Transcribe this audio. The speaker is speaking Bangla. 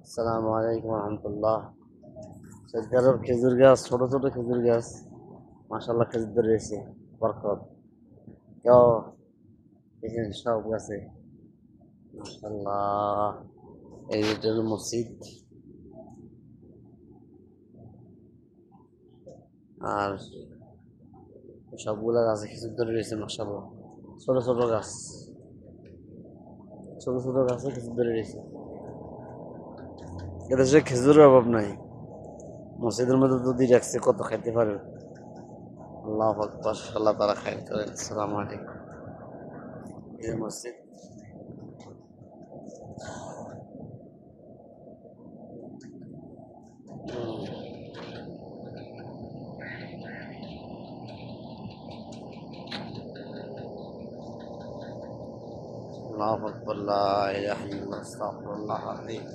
আসসালামু আলাইকুম রহমতুল্লাহ। সৈয়দপুরের খেজুর গাছ, ছোট ছোট খেজুর গাছ, মাশাল্লাহ খেজুর ধরে রয়েছে বরকত। কেউ এখানে সব গাছে মাশাল্লাহ। এই এটা হলো মসজিদ, আর সবগুলা গাছে খেজুর ধরে রয়েছে মাশাল্লাহ। ছোট ছোট গাছ, ছোট ছোট গাছে খেজুর ধরে রয়েছে। এদেশে খেজুরের অভাব নাই। মসজিদের মধ্যে যদি রাখছে কত খাইতে পারে। আল্লাহ আকবার, আল্লাহ তারা খাই করেন। আসসালামু আলাইকুম। এই মসজিদ। الله أكبر، لا إله إلا الله، استغفر الله العظيم.